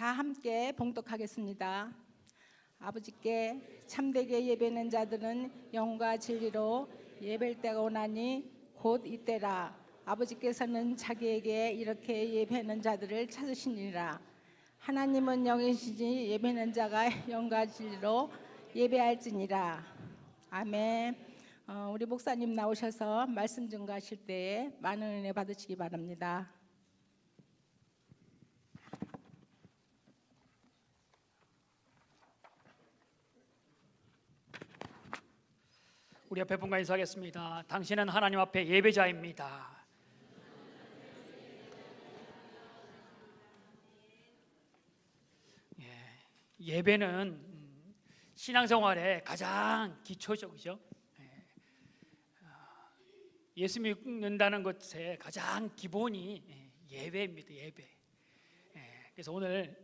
다 함께 봉독하겠습니다. 아버지께 참되게 예배하는 자들은 영과 진리로 예배할 때가 오나니 곧 이때라. 아버지께서는 자기에게 이렇게 예배하는 자들을 찾으시니라. 하나님은 영이시니 예배하는 자가 영과 진리로 예배할지니라. 아멘. 우리 목사님 나오셔서 말씀 증거하실 때에 많은 은혜 받으시기 바랍니다. 우리 앞에 분과 인사하겠습니다. 당신은 하나님 앞에 예배자입니다. 예배는 신앙생활의 가장 기초죠, 그죠? 예수 믿는다는 것의 가장 기본이 예배입니다. 예배. 그래서 오늘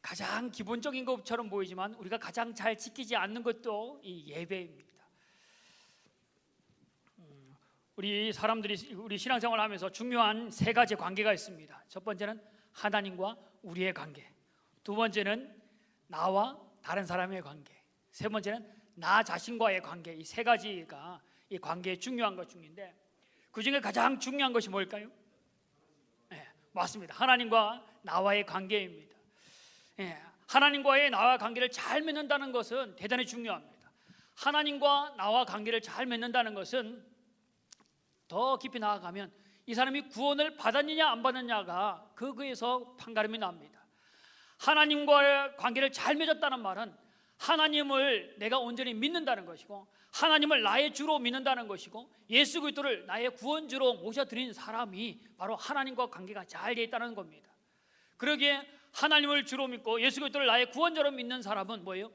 가장 기본적인 것처럼 보이지만 우리가 가장 잘 지키지 않는 것도 이 예배입니다. 우리 사람들이 우리 신앙생활을 하면서 중요한 세 가지 관계가 있습니다. 첫 번째는 하나님과 우리의 관계, 두 번째는 나와 다른 사람의 관계, 세 번째는 나 자신과의 관계. 이 세 가지가 이 관계의 중요한 것 중인데 그 중에 가장 중요한 것이 뭘까요? 맞습니다. 하나님과 나와의 관계입니다. 하나님과의 나와 관계를 잘 맺는다는 것은 대단히 중요합니다. 하나님과 나와 관계를 잘 맺는다는 것은 더 깊이 나아가면 이 사람이 구원을 받았느냐 안 받았느냐가 거기에서 판가름이 납니다. 하나님과의 관계를 잘 맺었다는 말은 하나님을 내가 온전히 믿는다는 것이고 하나님을 나의 주로 믿는다는 것이고 예수 그리스도를 나의 구원주로 모셔드린 사람이 바로 하나님과 관계가 잘 되어 있다는 겁니다. 그러기에 하나님을 주로 믿고 예수 그리스도를 나의 구원자로 믿는 사람은 뭐예요?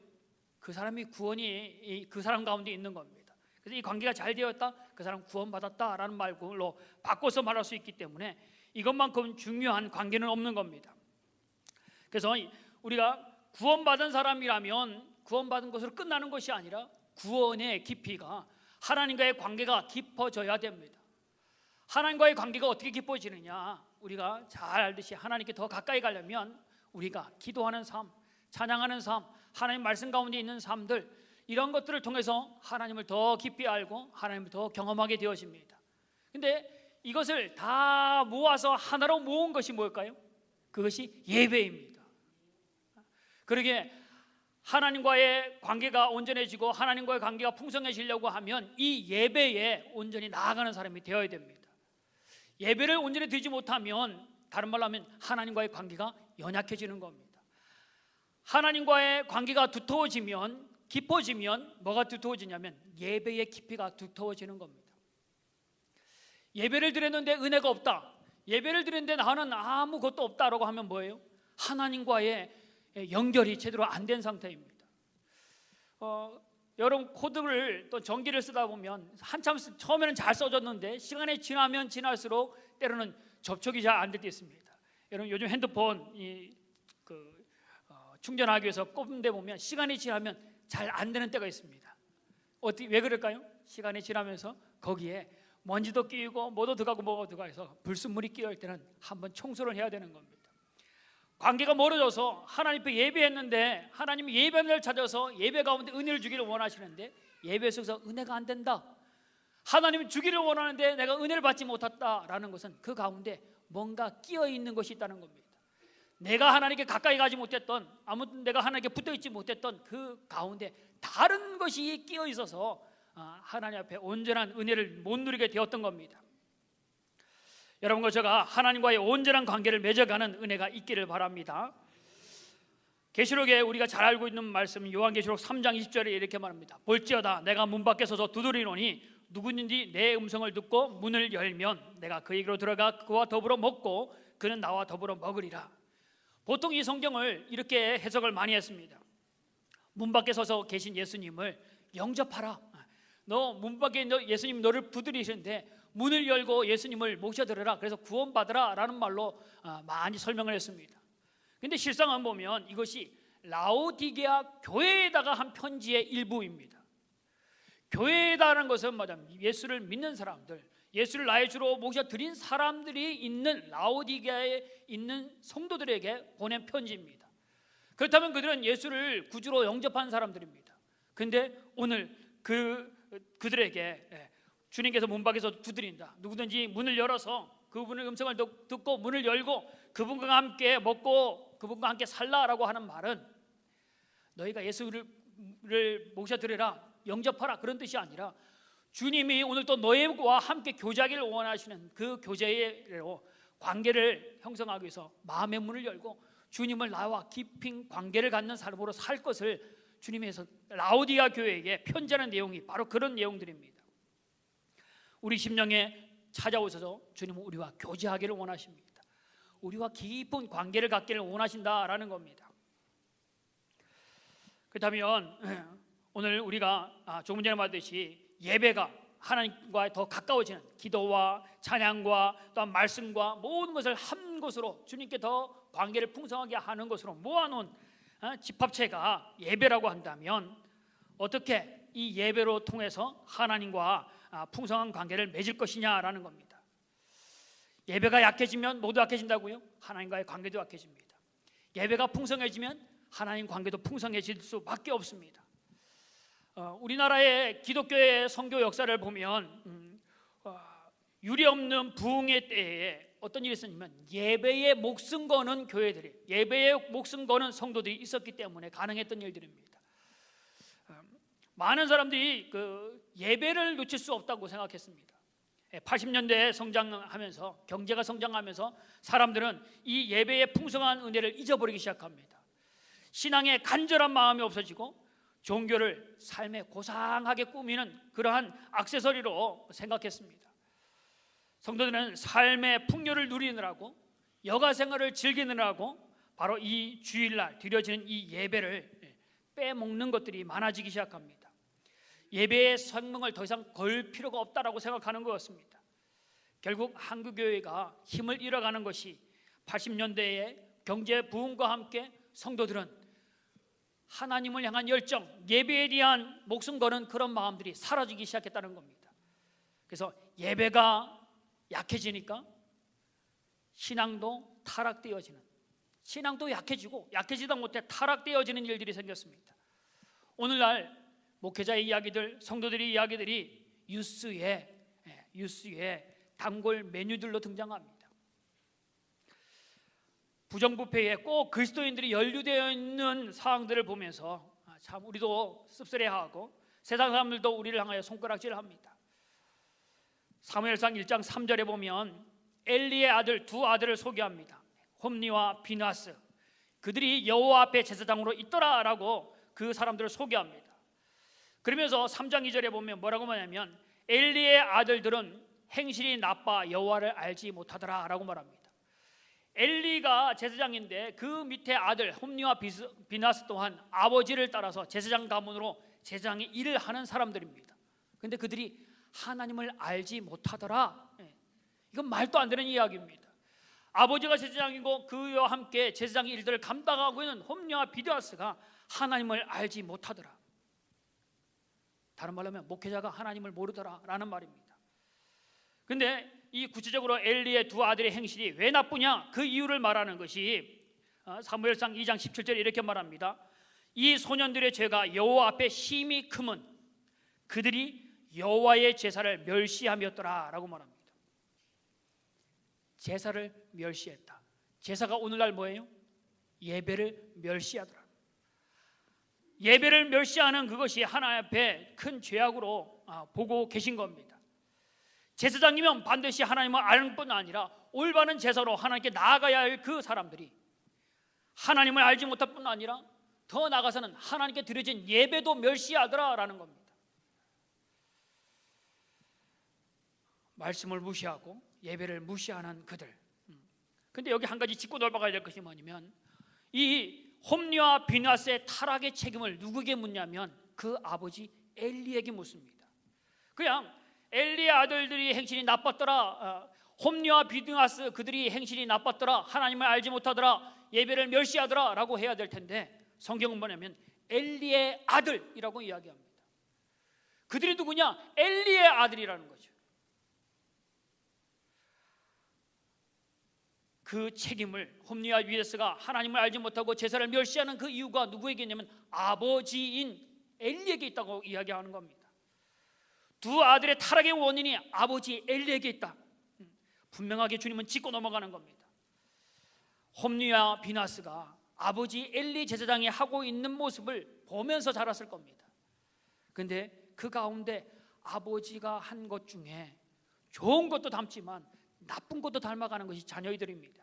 그 사람이 구원이 그 사람 가운데 있는 겁니다. 그래서 이 관계가 잘 되었다, 그 사람 구원받았다라는 말로 바꿔서 말할 수 있기 때문에 이것만큼 중요한 관계는 없는 겁니다. 그래서 우리가 구원받은 사람이라면 구원받은 것으로 끝나는 것이 아니라 구원의 깊이가 하나님과의 관계가 깊어져야 됩니다. 하나님과의 관계가 어떻게 깊어지느냐, 우리가 잘 알듯이 하나님께 더 가까이 가려면 우리가 기도하는 삶, 찬양하는 삶, 하나님 말씀 가운데 있는 삶들, 이런 것들을 통해서 하나님을 더 깊이 알고 하나님을 더 경험하게 되어집니다. 근데 이것을 다 모아서 하나로 모은 것이 뭘까요? 그것이 예배입니다. 그러기에 하나님과의 관계가 온전해지고 하나님과의 관계가 풍성해지려고 하면 이 예배에 온전히 나아가는 사람이 되어야 됩니다. 예배를 온전히 드리지 못하면 다른 말로 하면 하나님과의 관계가 연약해지는 겁니다. 하나님과의 관계가 두터워지면, 깊어지면 뭐가 두터워지냐면 예배의 깊이가 두터워지는 겁니다. 예배를 드렸는데 은혜가 없다, 예배를 드렸는데 나는 아무것도 없다라고 하면 뭐예요? 하나님과의 연결이 제대로 안 된 상태입니다. 여러분 코드를 또 전기를 쓰다 보면 한참 처음에는 잘 써졌는데 시간이 지나면 지날수록 때로는 접촉이 잘 안 될 때 있습니다. 여러분 요즘 핸드폰 충전하기 위해서 꼽는 데 보면 시간이 지나면 잘 안 되는 때가 있습니다. 왜 그럴까요? 시간이 지나면서 거기에 먼지도 끼고 뭐도 들어가고 뭐가 들어가서 불순물이 끼어 있을 때는 한번 청소를 해야 되는 겁니다. 관계가 멀어져서 하나님 앞에 예배했는데 하나님이 예배를 찾아서 예배 가운데 은혜를 주기를 원하시는데 예배 속에서 은혜가 안 된다, 하나님이 주기를 원하는데 내가 은혜를 받지 못했다라는 것은 그 가운데 뭔가 끼어 있는 것이 있다는 겁니다. 내가 하나님께 가까이 가지 못했던, 아무튼 내가 하나님께 붙어 있지 못했던 그 가운데 다른 것이 끼어 있어서 하나님 앞에 온전한 은혜를 못 누리게 되었던 겁니다. 여러분과 제가 하나님과의 온전한 관계를 맺어가는 은혜가 있기를 바랍니다. 계시록에 우리가 잘 알고 있는 말씀, 요한계시록 3장 20절에 이렇게 말합니다. 볼지어다 내가 문 밖에 서서 두드리노니 누구든지 내 음성을 듣고 문을 열면 내가 그에게로 들어가 그와 더불어 먹고 그는 나와 더불어 먹으리라. 보통 이 성경을 이렇게 해석을 많이 했습니다. 문 밖에 서서 계신 예수님을 영접하라. 너 문 밖에 예수님 너를 두드리시는데 문을 열고 예수님을 모셔들어라, 그래서 구원받으라 라는 말로 많이 설명을 했습니다. 그런데 실상은 보면 이것이 라오디게아 교회에다가 한 편지의 일부입니다. 교회라는 것은 뭐냐면 예수를 믿는 사람들, 예수를 나의 주로 모셔드린 사람들이 있는 라오디게아에 있는 성도들에게 보낸 편지입니다. 그렇다면 그들은 예수를 구주로 영접한 사람들입니다. 근데 오늘 그들에게 주님께서 문 밖에서 두드린다. 누구든지 문을 열어서 그분의 음성을 듣고 문을 열고 그분과 함께 먹고 그분과 함께 살라라고 하는 말은 너희가 예수를 모셔드리라, 영접하라, 그런 뜻이 아니라 주님이 오늘 또 너희와 함께 교제하기를 원하시는 그 교제로 관계를 형성하기 위해서 마음의 문을 열고 주님을 나와 깊은 관계를 갖는 삶으로 살 것을 주님께서 라오디게아 교회에게 편지하는 내용이 바로 그런 내용들입니다. 우리 심령에 찾아오셔서 주님은 우리와 교제하기를 원하십니다. 우리와 깊은 관계를 갖기를 원하신다라는 겁니다. 그렇다면 오늘 우리가 조금 전에 말했듯이 예배가 하나님과 더 가까워지는 기도와 찬양과 또한 말씀과 모든 것을 한 곳으로 주님께 더 관계를 풍성하게 하는 것으로 모아놓은 집합체가 예배라고 한다면 어떻게 이 예배로 통해서 하나님과 풍성한 관계를 맺을 것이냐라는 겁니다. 예배가 약해지면 모두 약해진다고요? 하나님과의 관계도 약해집니다. 예배가 풍성해지면 하나님 관계도 풍성해질 수밖에 없습니다. 우리나라의 기독교의 선교 역사를 보면 유례없는 부흥의 때에 어떤 일이 있었냐면 예배에 목숨 거는 교회들이, 예배에 목숨 거는 성도들이 있었기 때문에 가능했던 일들입니다. 많은 사람들이 예배를 놓칠 수 없다고 생각했습니다. 80년대에 성장하면서, 경제가 성장하면서 사람들은 이 예배의 풍성한 은혜를 잊어버리기 시작합니다. 신앙의 간절한 마음이 없어지고 종교를 삶에 고상하게 꾸미는 그러한 액세서리로 생각했습니다. 성도들은 삶의 풍요를 누리느라고, 여가 생활을 즐기느라고 바로 이 주일날 드려지는 이 예배를 빼먹는 것들이 많아지기 시작합니다. 예배의 성명을 더 이상 걸 필요가 없다라고 생각하는 것 같습니다. 결국 한국교회가 힘을 잃어가는 것이 80년대의 경제 부흥과 함께 성도들은 하나님을 향한 열정, 예배에 대한 목숨 거는 그런 마음들이 사라지기 시작했다는 겁니다. 그래서 예배가 약해지니까 신앙도 타락되어지는, 신앙도 약해지고 약해지다 못해 타락되어지는 일들이 생겼습니다. 오늘날 목회자의 이야기들, 성도들의 이야기들이 뉴스에 단골 메뉴들로 등장합니다. 부정부패에 꼭 그리스도인들이 연루되어 있는 상황들을 보면서 참 우리도 씁쓸해하고 세상 사람들도 우리를 향하여 손가락질합니다. 사무엘상 1장 3절에 보면 엘리의 아들 두 아들을 소개합니다. 홈니와 비나스, 그들이 여호와 앞에 제사장으로 있더라라고 그 사람들을 소개합니다. 그러면서 3장 2절에 보면 뭐라고 말하냐면 엘리의 아들들은 행실이 나빠 여호와를 알지 못하더라라고 말합니다. 엘리가 제사장인데 그 밑에 아들 홈니와 비나스 또한 아버지를 따라서 제사장 가문으로 제사장의 일을 하는 사람들입니다. 그런데 그들이 하나님을 알지 못하더라. 이건 말도 안 되는 이야기입니다. 아버지가 제사장이고 그와 함께 제사장의 일들을 감당하고 있는 홈니와 비나스가 하나님을 알지 못하더라. 다른 말로 하면 목회자가 하나님을 모르더라라는 말입니다. 근데 이 구체적으로 엘리의 두 아들의 행실이 왜 나쁘냐, 그 이유를 말하는 것이 사무엘상 2장 17절에 이렇게 말합니다. 이 소년들의 죄가 여호와 앞에 심히 크면 그들이 여호와의 제사를 멸시하였더라라고 말합니다. 제사를 멸시했다. 제사가 오늘날 뭐예요? 예배를 멸시하더라. 예배를 멸시하는 그것이 하나님 앞에 큰 죄악으로 보고 계신 겁니다. 제사장이면 반드시 하나님을 아는 뿐 아니라 올바른 제사로 하나님께 나아가야 할 그 사람들이 하나님을 알지 못할 뿐 아니라 더 나아가서는 하나님께 드려진 예배도 멸시하더라라는 겁니다. 말씀을 무시하고 예배를 무시하는 그들. 근데 여기 한 가지 짚고 넘어가야 될 것이 뭐냐면 이 홈니와 비나스의 타락의 책임을 누구에게 묻냐면 그 아버지 엘리에게 묻습니다. 그냥 엘리의 아들들이 행실이 나빴더라, 홈니와 비나스 그들이 행실이 나빴더라, 하나님을 알지 못하더라, 예배를 멸시하더라 라고 해야 될 텐데 성경은 뭐냐면 엘리의 아들이라고 이야기합니다. 그들이 누구냐? 엘리의 아들이라는 거죠. 그 책임을 홈리와 비나스가 하나님을 알지 못하고 제사를 멸시하는 그 이유가 누구에게 있냐면 아버지인 엘리에게 있다고 이야기하는 겁니다. 두 아들의 타락의 원인이 아버지 엘리에게 있다. 분명하게 주님은 짚고 넘어가는 겁니다. 홈리와 비나스가 아버지 엘리 제사장이 하고 있는 모습을 보면서 자랐을 겁니다. 그런데 그 가운데 아버지가 한 것 중에 좋은 것도 닮지만 나쁜 것도 닮아가는 것이 자녀들입니다.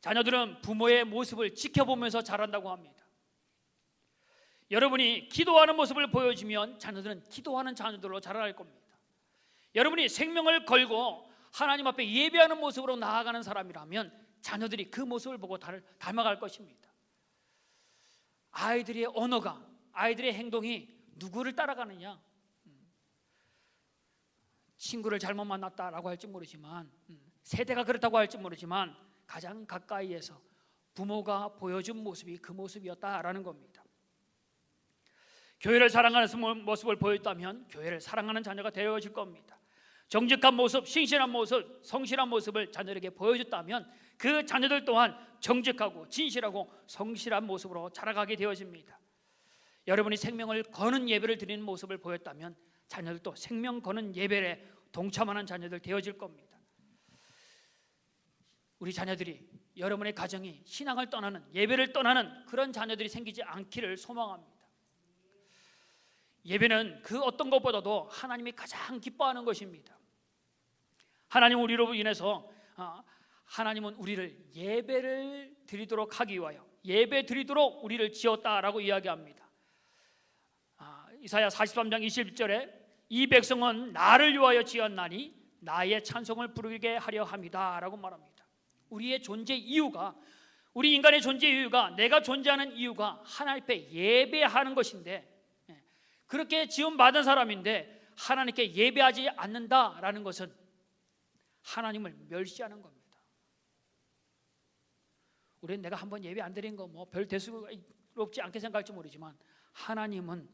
자녀들은 부모의 모습을 지켜보면서 자란다고 합니다. 여러분이 기도하는 모습을 보여주면 자녀들은 기도하는 자녀들로 자라날 겁니다. 여러분이 생명을 걸고 하나님 앞에 예배하는 모습으로 나아가는 사람이라면 자녀들이 그 모습을 보고 닮아갈 것입니다. 아이들의 언어가, 아이들의 행동이 누구를 따라가느냐? 친구를 잘못 만났다라고 할지 모르지만, 세대가 그렇다고 할지 모르지만 가장 가까이에서 부모가 보여준 모습이 그 모습이었다라는 겁니다. 교회를 사랑하는 모습을 보였다면 교회를 사랑하는 자녀가 되어질 겁니다. 정직한 모습, 신실한 모습, 성실한 모습을 자녀에게 보여줬다면 그 자녀들 또한 정직하고 진실하고 성실한 모습으로 자라가게 되어집니다. 여러분이 생명을 거는 예배를 드리는 모습을 보였다면 자녀들도 생명 거는 예배에 동참하는 자녀들 되어질 겁니다. 우리 자녀들이, 여러분의 가정이 신앙을 떠나는, 예배를 떠나는 그런 자녀들이 생기지 않기를 소망합니다. 예배는 그 어떤 것보다도 하나님이 가장 기뻐하는 것입니다. 하나님 우리로 인해서 하나님은 우리를 예배를 드리도록 하기 위하여 예배 드리도록 우리를 지었다라고 이야기합니다. 이사야 43장 20절에 이 백성은 나를 위하여 지었나니 나의 찬송을 부르게 하려 함이다 라고 말합니다. 우리의 존재 이유가, 우리 인간의 존재 이유가, 내가 존재하는 이유가 하나님 앞에 예배하는 것인데, 그렇게 지음받은 사람인데 하나님께 예배하지 않는다라는 것은 하나님을 멸시하는 겁니다. 우리는 내가 한번 예배 안 드린 거 뭐 별 대수롭지 않게 생각할지 모르지만 하나님은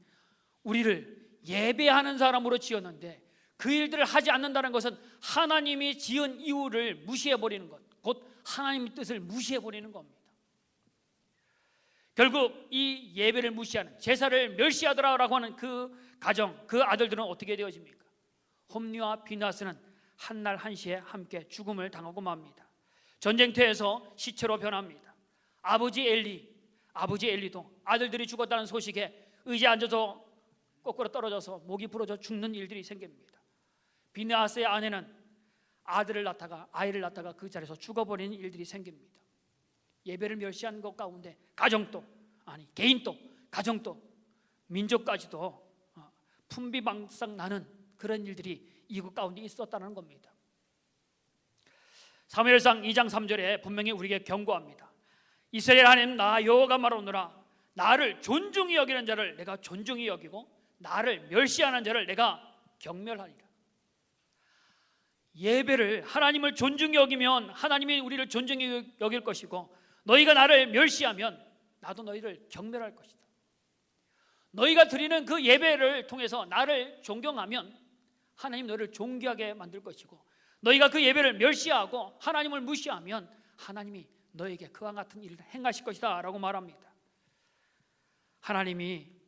우리를 예배하는 사람으로 지었는데 그 일들을 하지 않는다는 것은 하나님이 지은 이유를 무시해버리는 것, 곧 하나님의 뜻을 무시해버리는 겁니다. 결국 이 예배를 무시하는, 제사를 멸시하더라라고 하는 그 가정, 그 아들들은 어떻게 되어집니까? 홈리와 비나스는 한날 한시에 함께 죽음을 당하고 맙니다. 전쟁터에서 시체로 변합니다. 아버지 엘리도 아들들이 죽었다는 소식에 의자에 앉아서 거꾸로 떨어져서 목이 부러져 죽는 일들이 생깁니다. 비나스의 아내는 아이를 낳다가 그 자리에서 죽어버리는 일들이 생깁니다. 예배를 멸시한 것 가운데 가정도, 개인도, 가정도, 민족까지도 풍비망상 나는 그런 일들이 이국 가운데 있었다는 겁니다. 사무엘상 2장 3절에 분명히 우리에게 경고합니다. 이스라엘 하나님 나 여호와가 말하노라, 나를 존중히 여기는 자를 내가 존중히 여기고 나를 멸시하는 자를 내가 경멸하리라. 예배를, 하나님을 존중히 여기면 하나님이 우리를 존중히 여길 것이고, 너희가 나를 멸시하면 나도 너희를 경멸할 것이다. 너희가 드리는 그 예배를 통해서 나를 존경하면 하나님 너희를 존귀하게 만들 것이고, 너희가 그 예배를 멸시하고 하나님을 무시하면 하나님이 너에게 그와 같은 일을 행하실 것이다 라고 말합니다. 하나님이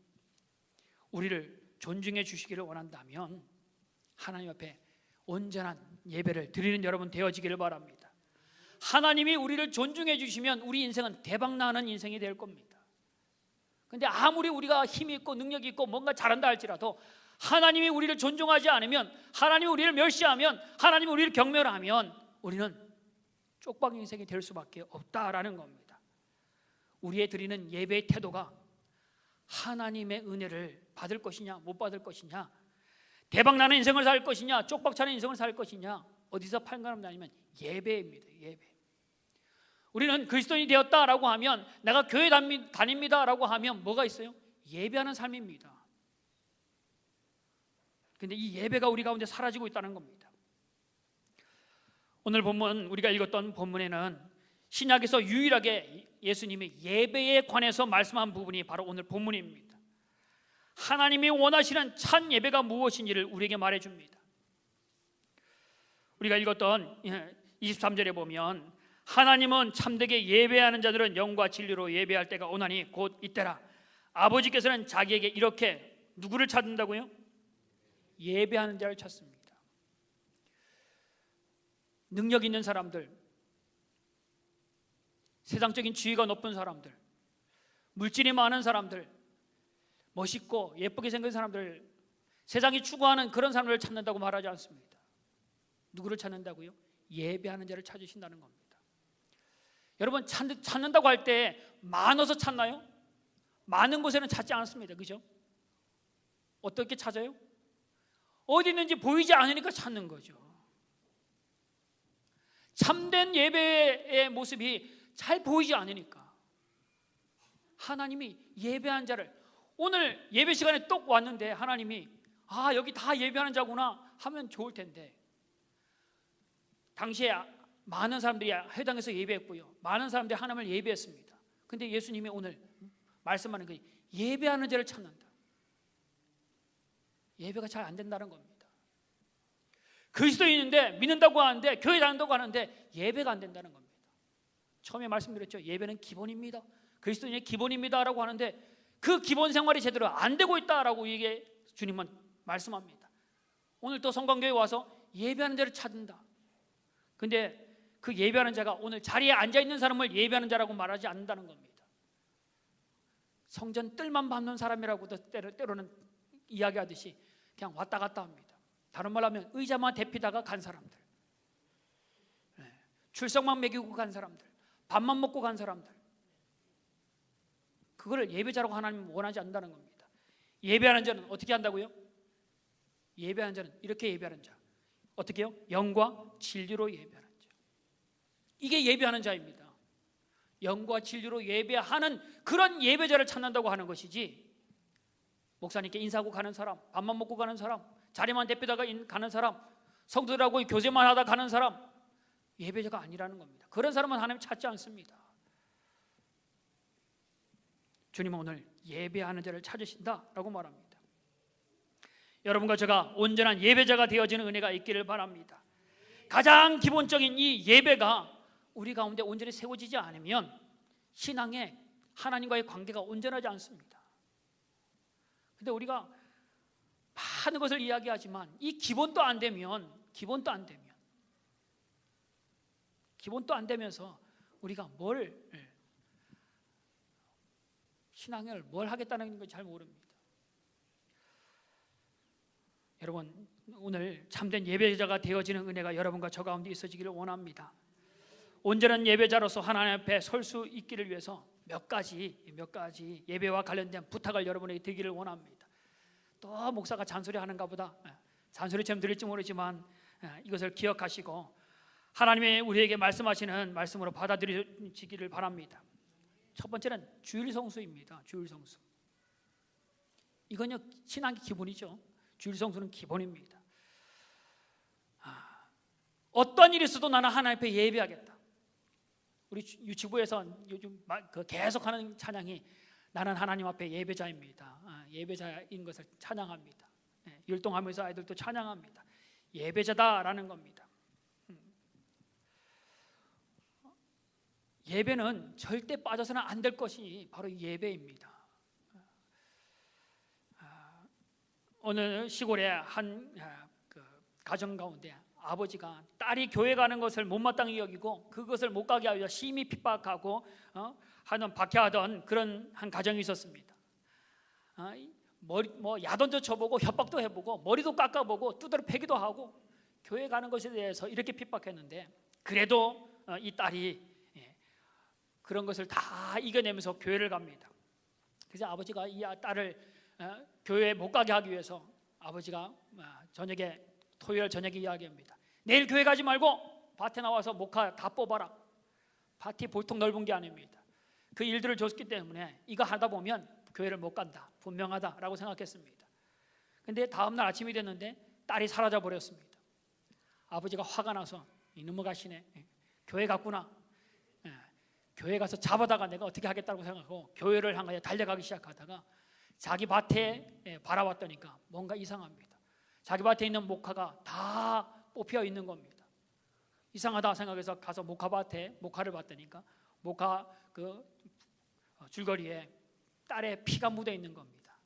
우리를 존중해 주시기를 원한다면 하나님 앞에 온전한 예배를 드리는 여러분 되어지기를 바랍니다. 하나님이 우리를 존중해 주시면 우리 인생은 대박나는 인생이 될 겁니다. 그런데 아무리 우리가 힘이 있고 능력이 있고 뭔가 잘한다 할지라도 하나님이 우리를 존중하지 않으면, 하나님이 우리를 멸시하면, 하나님이 우리를 경멸하면 우리는 쪽박 인생이 될 수밖에 없다라는 겁니다. 우리의 드리는 예배의 태도가 하나님의 은혜를 받을 것이냐 못 받을 것이냐, 대박나는 인생을 살 것이냐 쪽박 차는 인생을 살 것이냐, 어디서 판가름 나냐면 예배입니다. 예배. 우리는 그리스도인이 되었다라고 하면, 내가 교회 다닙니다라고 하면 뭐가 있어요? 예배하는 삶입니다. 그런데 이 예배가 우리 가운데 사라지고 있다는 겁니다. 오늘 본문, 우리가 읽었던 본문에는 신약에서 유일하게 예수님이 예배에 관해서 말씀한 부분이 바로 오늘 본문입니다. 하나님이 원하시는 참 예배가 무엇인지를 우리에게 말해줍니다. 우리가 읽었던 23절에 보면 하나님은 참되게 예배하는 자들은 영과 진리로 예배할 때가 오나니 곧 이때라. 아버지께서는 자기에게 이렇게 누구를 찾는다고요? 예배하는 자를 찾습니다. 능력 있는 사람들, 세상적인 지위가 높은 사람들, 물질이 많은 사람들, 멋있고 예쁘게 생긴 사람들, 세상이 추구하는 그런 사람들을 찾는다고 말하지 않습니다. 누구를 찾는다고요? 예배하는 자를 찾으신다는 겁니다. 여러분, 찾는다고 할 때 많아서 찾나요? 많은 곳에는 찾지 않습니다. 그죠? 어떻게 찾아요? 어디 있는지 보이지 않으니까 찾는 거죠. 참된 예배의 모습이 잘 보이지 않으니까. 하나님이 예배한 자를, 오늘 예배 시간에 똑 왔는데 하나님이 여기 다 예배하는 자구나 하면 좋을 텐데, 당시에 많은 사람들이 회당에서 예배했고요, 많은 사람들이 하나님을 예배했습니다. 근데 예수님이 오늘 말씀하는 게 예배하는 자를 찾는다. 예배가 잘 안 된다는 겁니다. 그리스도인인데 믿는다고 하는데, 교회 다닌다고 하는데 예배가 안 된다는 겁니다. 처음에 말씀드렸죠. 예배는 기본입니다. 그리스도인의 기본입니다 라고 하는데 그 기본 생활이 제대로 안 되고 있다라고 이게 주님은 말씀합니다. 오늘 또 성광교회에 와서 예배하는 자를 찾는다. 근데 그 예배하는 자가 오늘 자리에 앉아있는 사람을 예배하는 자라고 말하지 않는다는 겁니다. 성전 뜰만 밟는 사람이라고도 때로는 이야기하듯이 그냥 왔다 갔다 합니다. 다른 말로 하면 의자만 대피다가 간 사람들, 출석만 먹이고 간 사람들, 밥만 먹고 간 사람들, 그거를 예배자라고 하나님은 원하지 않는다는 겁니다. 예배하는 자는 어떻게 한다고요? 예배하는 자는 이렇게 예배하는 자. 어떻게 해요? 영과 진리로 예배하는 자. 이게 예배하는 자입니다. 영과 진리로 예배하는 그런 예배자를 찾는다고 하는 것이지, 목사님께 인사하고 가는 사람, 밥만 먹고 가는 사람, 자리만 대표다가 가는 사람, 성도들하고 교제만 하다 가는 사람, 예배자가 아니라는 겁니다. 그런 사람은 하나님 찾지 않습니다. 주님은 오늘 예배하는 자를 찾으신다라고 말합니다. 여러분과 제가 온전한 예배자가 되어지는 은혜가 있기를 바랍니다. 가장 기본적인 이 예배가 우리 가운데 온전히 세워지지 않으면 신앙에 하나님과의 관계가 온전하지 않습니다. 근데 우리가 많은 것을 이야기하지만 이 기본도 안 되면서 우리가 신앙을 뭘 하겠다는 걸 잘 모릅니다. 여러분, 오늘 참된 예배자가 되어지는 은혜가 여러분과 저 가운데 있어지기를 원합니다. 온전한 예배자로서 하나님 앞에 설 수 있기를 위해서 몇 가지 예배와 관련된 부탁을 여러분에게 드리기를 원합니다. 또 목사가 잔소리하는가 보다, 잔소리처럼 들릴지 모르지만 이것을 기억하시고 하나님의 우리에게 말씀하시는 말씀으로 받아들이시기를 바랍니다. 첫 번째는 주일성수입니다. 주일성수. 이건요, 신앙의 기본이죠. 주일성수는 기본입니다. 어떤 일이 있어도 나는 하나님 앞에 예배하겠다. 우리 유치부에서 요즘 계속하는 찬양이 나는 하나님 앞에 예배자입니다. 예배자인 것을 찬양합니다. 율동하면서 아이들도 찬양합니다. 예배자다라는 겁니다. 예배는 절대 빠져서는 안 될 것이 바로 예배입니다. 어느 시골의 한 가정 가운데 아버지가 딸이 교회 가는 것을 못마땅히 여기고 그것을 못 가게 하여 심히 핍박하고 하는 박해하던 그런 한 가정이 있었습니다. 야단도 쳐보고 협박도 해보고 머리도 깎아보고 두드러 패기도 하고 교회 가는 것에 대해서 이렇게 핍박했는데, 그래도 이 딸이 그런 것을 다 이겨내면서 교회를 갑니다. 그래서 아버지가 이 딸을 교회에 못 가게 하기 위해서 아버지가 토요일 저녁에 이야기합니다. 내일 교회 가지 말고 밭에 나와서 목화 다 뽑아라. 밭이 보통 넓은 게 아닙니다. 그 일들을 줬기 때문에 이거 하다 보면 교회를 못 간다, 분명하다라고 생각했습니다. 근데 다음날 아침이 됐는데 딸이 사라져 버렸습니다. 아버지가 화가 나서 이놈의 가시네, 교회 갔구나, 교회 가서 잡아다가 내가 어떻게 하겠다고 생각하고 교회를 향하여 달려가기 시작하다가 자기 밭에 바라봤더니까 뭔가 이상합니다. 자기 밭에 있는 목화가 다 뽑혀 있는 겁니다. 이상하다 생각해서 가서 목화밭에 목화를 봤더니까 목화 그 줄거리에 딸의 피가 묻어 있는 겁니다.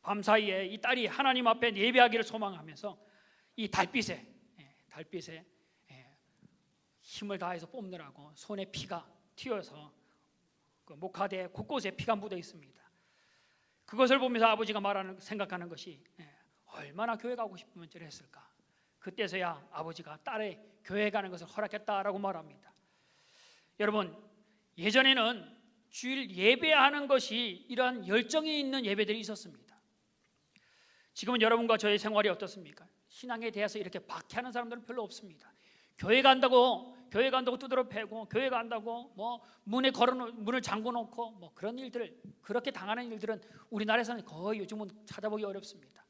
밤사이에 이 딸이 하나님 앞에 예배하기를 소망하면서 이 달빛에 힘을 다해서 뽑느라고 손에 피가 튀어서 그 목화대 곳곳에 피가 묻어 있습니다. 그것을 보면서 아버지가 생각하는 것이 얼마나 교회 가고 싶으면 저랬을까. 그때서야 아버지가 딸의 교회 가는 것을 허락했다라고 말합니다. 여러분, 예전에는 주일 예배하는 것이 이러한 열정이 있는 예배들이 있었습니다. 지금은 여러분과 저의 생활이 어떻습니까? 신앙에 대해서 이렇게 박해하는 사람들은 별로 없습니다. 교회 간다고 두드러 패고, 교회 간다고 뭐 문을 잠궈 놓고 뭐 그런 일들을, 그렇게 당하는 일들은 우리나라에서는 거의 요즘은 찾아보기 어렵습니다.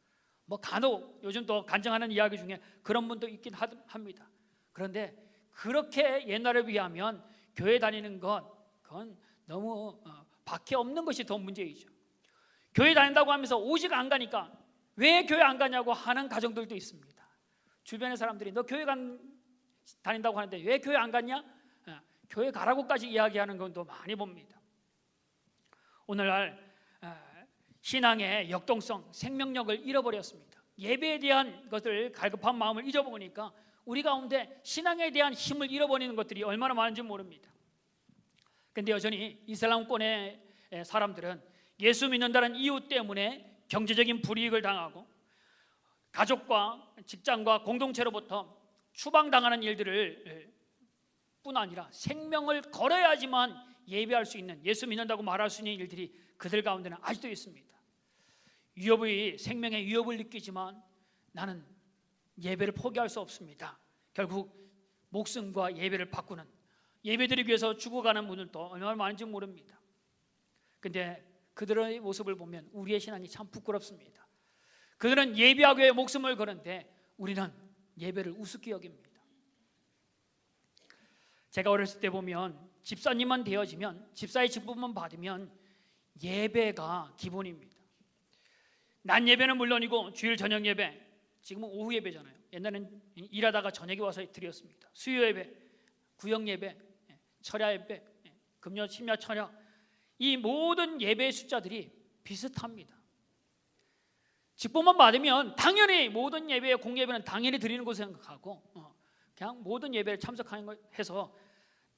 뭐 간혹 요즘 또 간증하는 이야기 중에 그런 분도 있긴 합니다. 그런데 그렇게 옛날에 비하면 교회 다니는 그건 너무 박해 없는 것이 더 문제이죠. 교회 다닌다고 하면서 오직 안 가니까 왜 교회 안 가냐고 하는 가정들도 있습니다. 주변의 사람들이 너 교회 다닌다고 하는데 왜 교회 안 갔냐? 교회 가라고까지 이야기하는 건 또 많이 봅니다. 오늘날 신앙의 역동성, 생명력을 잃어버렸습니다. 예배에 대한 것을 갈급한 마음을 잊어버리니까 우리 가운데 신앙에 대한 힘을 잃어버리는 것들이 얼마나 많은지 모릅니다. 그런데 여전히 이슬람권의 사람들은 예수 믿는다는 이유 때문에 경제적인 불이익을 당하고 가족과 직장과 공동체로부터 추방당하는 일들을 뿐 아니라 생명을 걸어야지만 예배할 수 있는, 예수 믿는다고 말할 수 있는 일들이 그들 가운데는 아직도 있습니다. 생명의 위협을 느끼지만 나는 예배를 포기할 수 없습니다. 결국 목숨과 예배를 바꾸는, 예배드리기 위해서 죽어가는 분들도 얼마나 많은지 모릅니다. 그런데 그들의 모습을 보면 우리의 신앙이 참 부끄럽습니다. 그들은 예배하기 위해 목숨을 거는데 우리는 예배를 우습게 여깁니다. 제가 어렸을 때 보면 집사님만 되어지면, 집사의 직분만 받으면 예배가 기본입니다. 낮 예배는 물론이고 주일 저녁 예배, 지금은 오후 예배잖아요. 옛날에는 일하다가 저녁에 와서 드렸습니다. 수요 예배, 구역 예배, 철야 예배, 금요, 심야, 철야, 이 모든 예배의 숫자들이 비슷합니다. 직분만 받으면 당연히 모든 예배의 공예배는 당연히 드리는 것을 생각하고 그냥 모든 예배를 참석하는 것 해서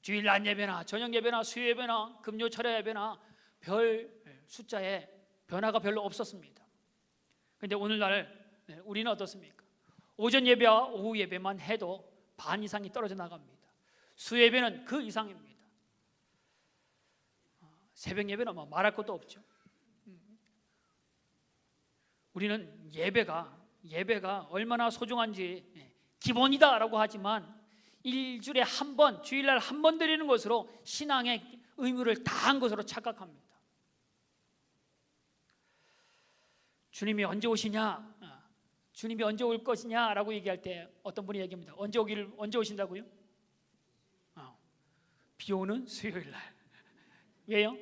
주일 낮 예배나 저녁 예배나 수요 예배나 금요 철야 예배나 별 숫자에 변화가 별로 없었습니다. 그런데 오늘날 우리는 어떻습니까? 오전 예배와 오후 예배만 해도 반 이상이 떨어져 나갑니다. 수요 예배는 그 이상입니다. 새벽 예배는 말할 것도 없죠. 우리는 예배가 얼마나 소중한지 기본이다라고 하지만 일주일에 한 번, 주일날 한 번 드리는 것으로 신앙의 의무를 다한 것으로 착각합니다. 주님이 언제 오시냐, 주님이 언제 올 것이냐라고 얘기할 때 어떤 분이 얘기합니다. 언제 오신다고요? 비 오는 수요일 날. 왜요?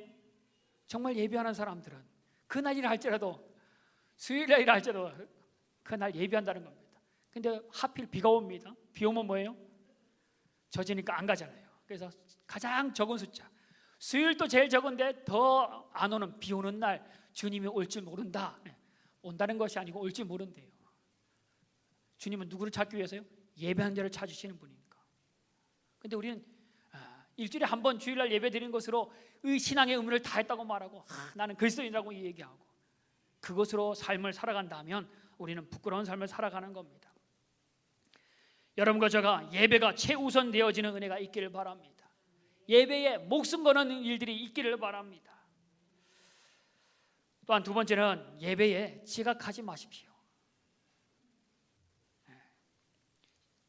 정말 예배하는 사람들은 그날이라 할지라도, 수요일날이라 할지라도 그날 예배한다는 겁니다. 근데 하필 비가 옵니다. 비 오면 뭐예요? 젖으니까 안 가잖아요. 그래서 가장 적은 숫자, 수요일도 제일 적은데 더 안 오는, 비 오는 날 주님이 올 줄 모른다. 온다는 것이 아니고 올 줄 모른대요. 주님은 누구를 찾기 위해서요? 예배하는 자를 찾으시는 분이니까. 근데 우리는 일주일에 한 번 주일날 예배 드리는 것으로 의 신앙의 의무를 다했다고 말하고 나는 그리스도인이라고 얘기하고 그것으로 삶을 살아간다면 우리는 부끄러운 삶을 살아가는 겁니다. 여러분과 제가 예배가 최우선 되어지는 은혜가 있기를 바랍니다. 예배에 목숨 거는 일들이 있기를 바랍니다. 또한 두 번째는 예배에 지각하지 마십시오.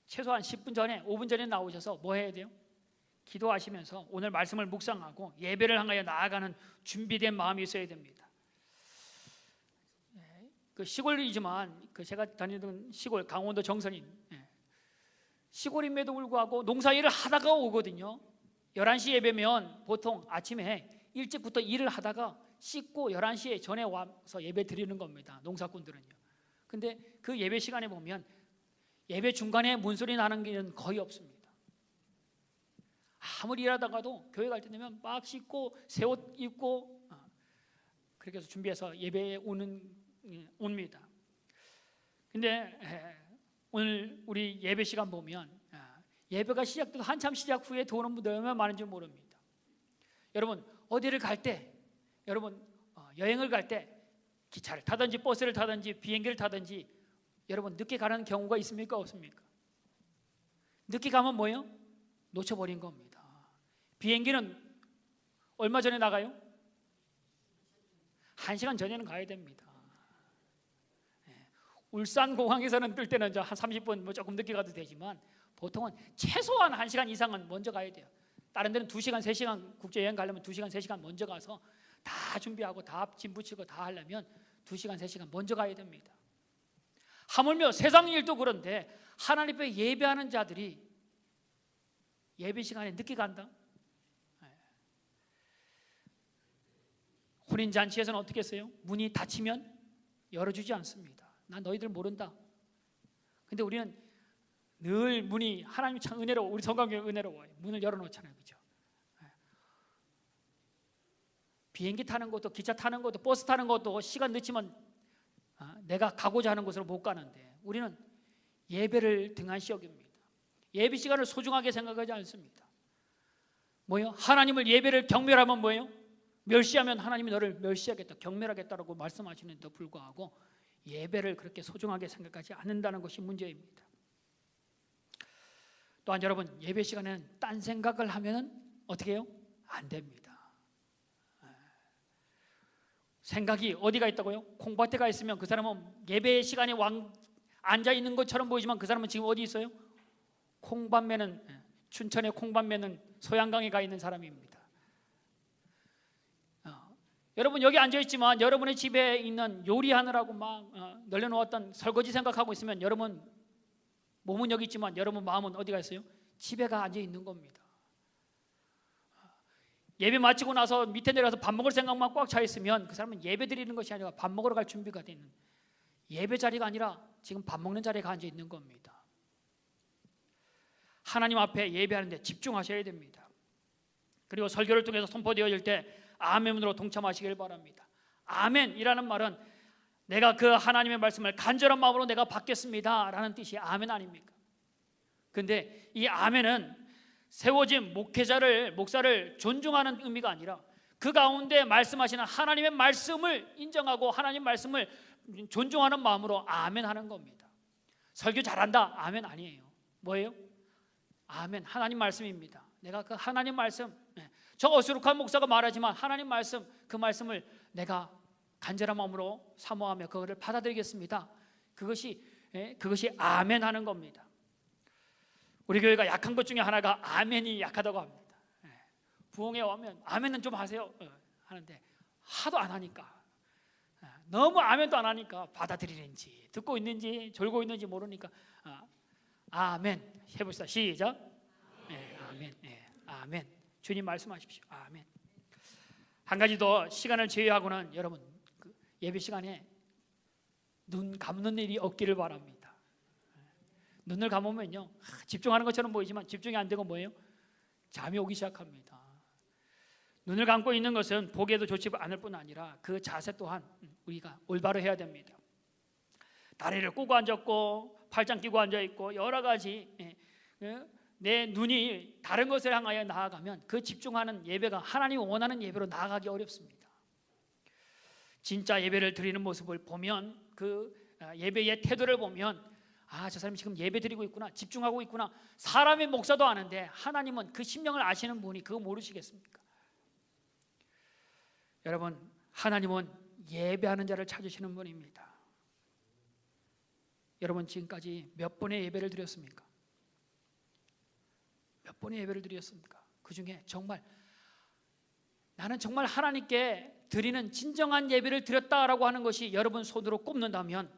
최소한 10분 전에, 5분 전에 나오셔서 뭐 해야 돼요? 기도하시면서 오늘 말씀을 묵상하고 예배를 향하여 나아가는 준비된 마음이 있어야 됩니다. 그 시골이지만 제가 다니던 시골 강원도 정선인 시골임에도 불구하고 농사일을 하다가 오거든요. 11시 예배면 보통 아침에 일찍부터 일을 하다가 씻고 11시에 전에 와서 예배 드리는 겁니다. 농사꾼들은요. 근데 그 예배 시간에 보면 예배 중간에 문소리 나는 게 거의 없습니다. 아무리 일하다가도 교회 갈 때 되면 막 씻고 새 옷 입고 그렇게 해서 준비해서 예배에 옵니다. 근데 오늘 우리 예배 시간 보면 예배가 시작되고 한참 시작 후에 들어오는 분들 얼마나 많은지 모릅니다. 여러분 어디를 갈 때, 여러분 여행을 갈 때 기차를 타든지 버스를 타든지 비행기를 타든지 여러분 늦게 가는 경우가 있습니까? 없습니까? 늦게 가면 뭐예요? 놓쳐버린 겁니다. 비행기는 얼마 전에 나가요? 1시간 전에는 가야 됩니다. 울산공항에서는 뜰 때는 한 30분 뭐 조금 늦게 가도 되지만 보통은 최소한 1시간 이상은 먼저 가야 돼요. 다른 데는 2시간, 3시간 국제여행 가려면 2시간, 3시간 먼저 가서 다 준비하고 다 짐 붙이고 다 하려면 2시간, 3시간 먼저 가야 됩니다. 하물며 세상 일도 그런데 하나님 앞에 예배하는 자들이 예배 시간에 늦게 간다? 혼인잔치에서는 어떻게 했어요? 문이 닫히면 열어주지 않습니다. 난 너희들 모른다. 근데 우리는 늘 문이 하나님이 참 은혜로워. 우리 성경에 은혜로워요. 문을 열어놓잖아요. 그렇죠? 비행기 타는 것도 기차 타는 것도 버스 타는 것도 시간 늦으면 내가 가고자 하는 곳으로 못 가는데 우리는 예배를 등한시 여깁니다. 예배 시간을 소중하게 생각하지 않습니다. 뭐예요? 하나님을 예배를 경멸하면 뭐예요? 멸시하면 하나님이 너를 멸시하겠다, 경멸하겠다라고 말씀하시는데도 불구하고 예배를 그렇게 소중하게 생각하지 않는다는 것이 문제입니다. 또한 여러분 예배 시간에는 딴 생각을 하면 어떻게 해요? 안 됩니다. 생각이 어디가 있다고요? 콩밭에 가 있으면 그 사람은 예배 시간에 앉아 있는 것처럼 보이지만 그 사람은 지금 어디 있어요? 콩밭 매는, 춘천에 콩밭 매는 소양강에 가 있는 사람입니다. 여러분 여기 앉아 있지만 여러분의 집에 있는 요리하느라고 막 널려놓았던 설거지 생각하고 있으면 여러분 몸은 여기 있지만 여러분 마음은 어디가 있어요? 집에 가 앉아 있는 겁니다. 예배 마치고 나서 밑에 내려가서 밥 먹을 생각만 꽉 차 있으면 그 사람은 예배 드리는 것이 아니라 밥 먹으러 갈 준비가 되는, 예배 자리가 아니라 지금 밥 먹는 자리에 앉아 있는 겁니다. 하나님 앞에 예배하는데 집중하셔야 됩니다. 그리고 설교를 통해서 선포되어질 때 아멘으로 동참하시길 바랍니다. 아멘이라는 말은 내가 그 하나님의 말씀을 간절한 마음으로 내가 받겠습니다 라는 뜻이 아멘 아닙니까? 근데 이 아멘은 세워진 목사를 존중하는 의미가 아니라 그 가운데 말씀하시는 하나님의 말씀을 인정하고 하나님 말씀을 존중하는 마음으로 아멘 하는 겁니다. 설교 잘한다 아멘 아니에요. 뭐예요? 아멘 하나님 말씀입니다. 내가 그 하나님 말씀, 저 어수룩한 목사가 말하지만 하나님 말씀, 그 말씀을 내가 간절한 마음으로 사모하며 그거를 받아들이겠습니다. 그것이 아멘 하는 겁니다. 우리 교회가 약한 것 중에 하나가 아멘이 약하다고 합니다. 부흥회 오면 아멘은 좀 하세요 하는데 하도 안 하니까, 너무 아멘도 안 하니까 받아들이는지 듣고 있는지 졸고 있는지 모르니까 아멘 해봅시다. 시작. 아멘. 아멘. 주님 말씀하십시오. 아멘. 한 가지 더 시간을 제외하고는 여러분 예배 시간에 눈 감는 일이 없기를 바랍니다. 눈을 감으면요 집중하는 것처럼 보이지만 집중이 안 되고 뭐예요? 잠이 오기 시작합니다. 눈을 감고 있는 것은 보기에도 좋지 않을 뿐 아니라 그 자세 또한 우리가 올바로 해야 됩니다. 다리를 꼬고 앉았고 팔짱 끼고 앉아있고 여러 가지 내 눈이 다른 것을 향하여 나아가면 그 집중하는 예배가 하나님이 원하는 예배로 나아가기 어렵습니다. 진짜 예배를 드리는 모습을 보면 그 예배의 태도를 보면 저 사람이 지금 예배 드리고 있구나, 집중하고 있구나. 사람의 목사도 아는데 하나님은 그 심령을 아시는 분이 그거 모르시겠습니까? 여러분 하나님은 예배하는 자를 찾으시는 분입니다. 여러분 지금까지 몇 번의 예배를 드렸습니까? 몇 번의 예배를 드렸습니까? 그 중에 정말 나는 정말 하나님께 드리는 진정한 예배를 드렸다라고 하는 것이 여러분 손으로 꼽는다면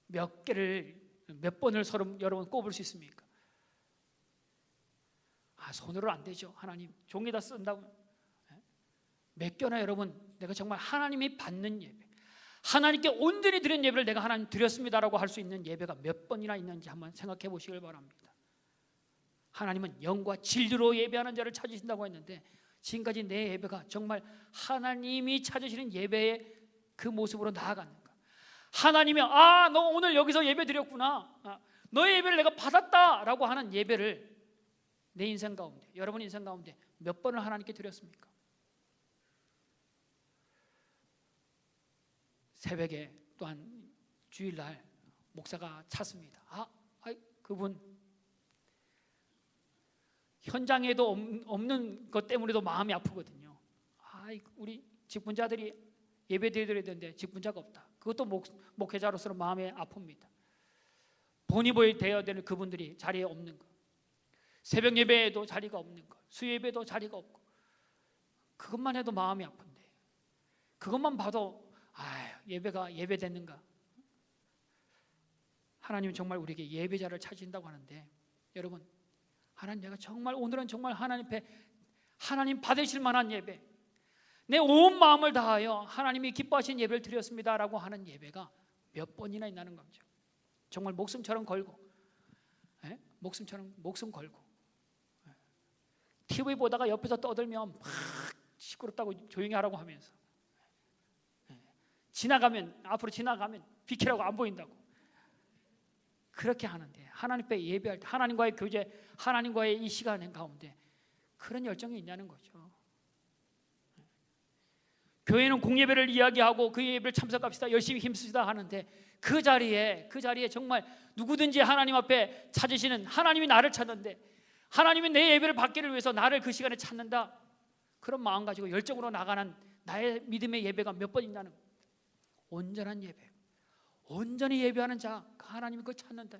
몇 번을 여러분 꼽을 수 있습니까? 손으로 안 되죠. 하나님 종이다 쓴다고 몇 개나 여러분 내가 정말 하나님이 받는 예배, 하나님께 온전히 드린 예배를 내가 하나님 드렸습니다라고 할 수 있는 예배가 몇 번이나 있는지 한번 생각해 보시길 바랍니다. 하나님은 영과 진리로 예배하는 자를 찾으신다고 했는데 지금까지 내 예배가 정말 하나님이 찾으시는 예배의 그 모습으로 나아가는가? 하나님이 너 오늘 여기서 예배 드렸구나, 너의 예배를 내가 받았다라고 하는 예배를 내 인생 가운데, 여러분 인생 가운데 몇 번을 하나님께 드렸습니까? 새벽에 또한 주일날 목사가 찾습니다. 그분 현장에도 없는 것 때문에도 마음이 아프거든요. 우리 직분자들이 예배 드려야 되는데 직분자가 없다. 그것도 목회자로서는 마음이 아픕니다. 본이 되어야 되는 그분들이 자리에 없는 것, 새벽 예배에도 자리가 없는 것, 수예배도 자리가 없고, 그것만 해도 마음이 아픈데, 그것만 봐도 예배가 예배됐는가? 하나님은 정말 우리에게 예배자를 찾으신다고 하는데, 여러분, 하나님, 내가 정말 오늘은 정말 하나님 앞에 하나님 받으실 만한 예배, 내 온 마음을 다하여 하나님이 기뻐하신 예배를 드렸습니다라고 하는 예배가 몇 번이나 있나는 거죠. 정말 목숨처럼 걸고, 목숨 걸고, TV 보다가 옆에서 떠들면 막 시끄럽다고 조용히 하라고 하면서, 앞으로 지나가면 비키라고 안 보인다고 그렇게 하는데, 하나님 앞에 예배할 때 하나님과의 교제, 하나님과의 이 시간 가운데 그런 열정이 있냐는 거죠. 교회는 공예배를 이야기하고 그 예배를 참석합시다, 열심히 힘쓰시다 하는데, 그 자리에 정말 누구든지 하나님 앞에 찾으시는, 하나님이 나를 찾는데, 하나님이 내 예배를 받기를 위해서 나를 그 시간에 찾는다, 그런 마음 가지고 열정으로 나가는 나의 믿음의 예배가 몇 번 있냐는 거예요. 온전한 예배, 온전히 예배하는 자, 하나님이 그걸 찾는다.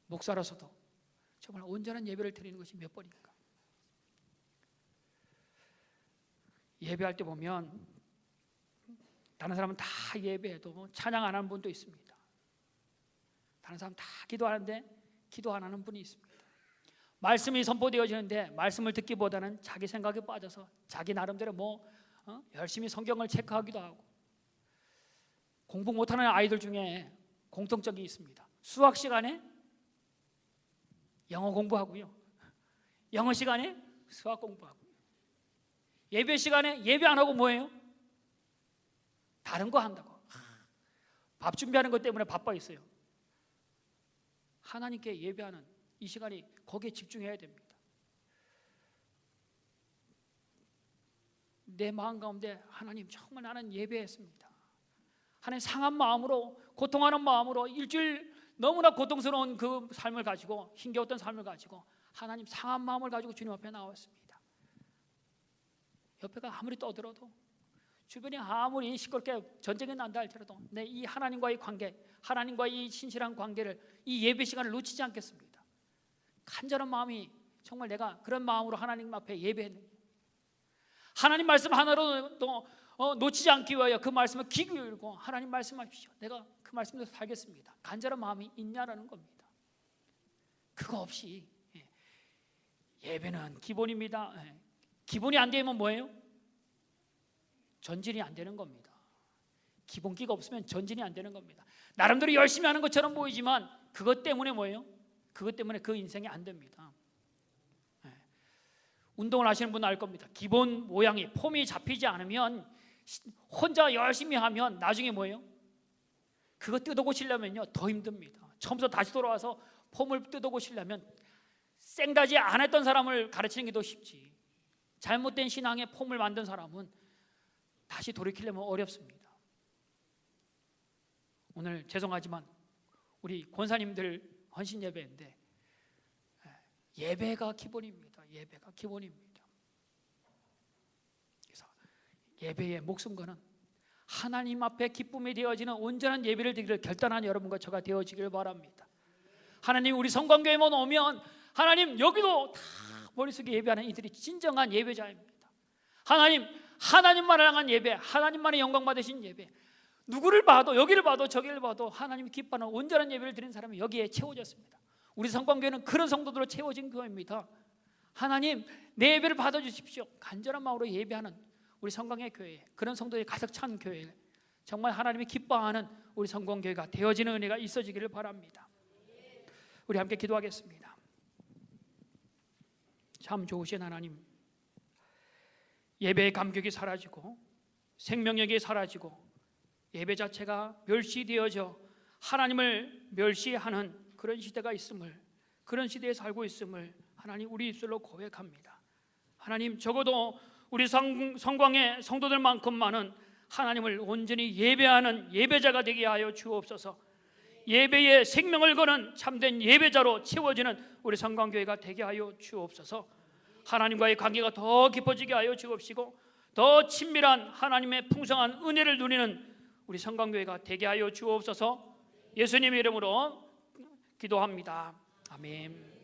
목사로서도 정말 온전한 예배를 드리는 것이 몇 번인가? 예배할 때 보면 다른 사람은 다 예배해도 찬양 안 하는 분도 있습니다. 다른 사람 다 기도하는데 기도 안 하는 분이 있습니다. 말씀이 선포되어지는데 말씀을 듣기보다는 자기 생각에 빠져서 자기 나름대로 열심히 성경을 체크하기도 하고, 공부 못하는 아이들 중에 공통점이 있습니다. 수학 시간에 영어 공부하고요, 영어 시간에 수학 공부하고요, 예배 시간에 예배 안 하고 뭐해요? 다른 거 한다고. 밥 준비하는 것 때문에 바빠 있어요. 하나님께 예배하는 이 시간이 거기에 집중해야 됩니다. 내 마음 가운데 하나님, 정말 나는 예배했습니다. 하나님, 상한 마음으로, 고통하는 마음으로, 일주일 너무나 고통스러운 그 삶을 가지고, 힘겨웠던 삶을 가지고 하나님, 상한 마음을 가지고 주님 앞에 나왔습니다. 옆에가 아무리 떠들어도, 주변이 아무리 시끄럽게 전쟁이 난다 할지라도 내 이 하나님과의 관계, 하나님과의 이 신실한 관계를, 이 예배 시간을 놓치지 않겠습니다. 간절한 마음이, 정말 내가 그런 마음으로 하나님 앞에 예배했는데, 하나님 말씀 하나로도 놓치지 않기 위하여 그 말씀을 귀 기울이고, 하나님 말씀하십시오, 내가 그 말씀대로 살겠습니다, 간절한 마음이 있냐라는 겁니다. 그거 없이 예배는 기본입니다. 기본이 안 되면 뭐예요? 전진이 안 되는 겁니다. 기본기가 없으면 전진이 안 되는 겁니다. 나름대로 열심히 하는 것처럼 보이지만 그것 때문에 뭐예요? 그것 때문에 그 인생이 안 됩니다. 운동을 하시는 분은 알 겁니다. 기본 모양이, 폼이 잡히지 않으면, 혼자 열심히 하면 나중에 뭐예요? 그거 뜯어고치려면요 더 힘듭니다. 처음부터 다시 돌아와서 폼을 뜯어고치려면 생다지 안 했던 사람을 가르치는 게 더 쉽지, 잘못된 신앙의 폼을 만든 사람은 다시 돌이키려면 어렵습니다. 오늘 죄송하지만 우리 권사님들 헌신 예배인데, 예배가 기본입니다. 예배가 기본입니다. 그래서 예배의 목숨 거는 하나님 앞에 기쁨이 되어지는 온전한 예배를 드리기를 결단한 여러분과 저가 되어지길 바랍니다. 하나님, 우리 성광교회만 오면 하나님, 여기도 다 머릿속에 예배하는 이들이 진정한 예배자입니다. 하나님, 하나님만을 향한 예배, 하나님만의 영광 받으신 예배, 누구를 봐도, 여기를 봐도 저기를 봐도 하나님이 기뻐하는 온전한 예배를 드리는 사람이 여기에 채워졌습니다. 우리 성광교회는 그런 성도들로 채워진 교회입니다. 하나님, 내 예배를 받아주십시오. 간절한 마음으로 예배하는 우리 성광의 교회, 그런 성도들이 가득 찬 교회 정말 하나님이 기뻐하는 우리 성공교회가 되어지는 은혜가 있어지기를 바랍니다. 우리 함께 기도하겠습니다. 참 좋으신 하나님, 예배의 감격이 사라지고 생명력이 사라지고 예배 자체가 멸시되어져 하나님을 멸시하는 그런 시대가 있음을, 그런 시대에 살고 있음을 하나님 우리 입술로 고백합니다. 하나님, 적어도 우리 성광의 성도들만큼만은 하나님을 온전히 예배하는 예배자가 되게 하여 주옵소서. 예배에 생명을 거는 참된 예배자로 채워지는 우리 성광교회가 되게 하여 주옵소서. 하나님과의 관계가 더 깊어지게 하여 주옵시고 더 친밀한 하나님의 풍성한 은혜를 누리는 우리 성광교회가 되게 하여 주옵소서. 예수님의 이름으로 기도합니다. 아멘.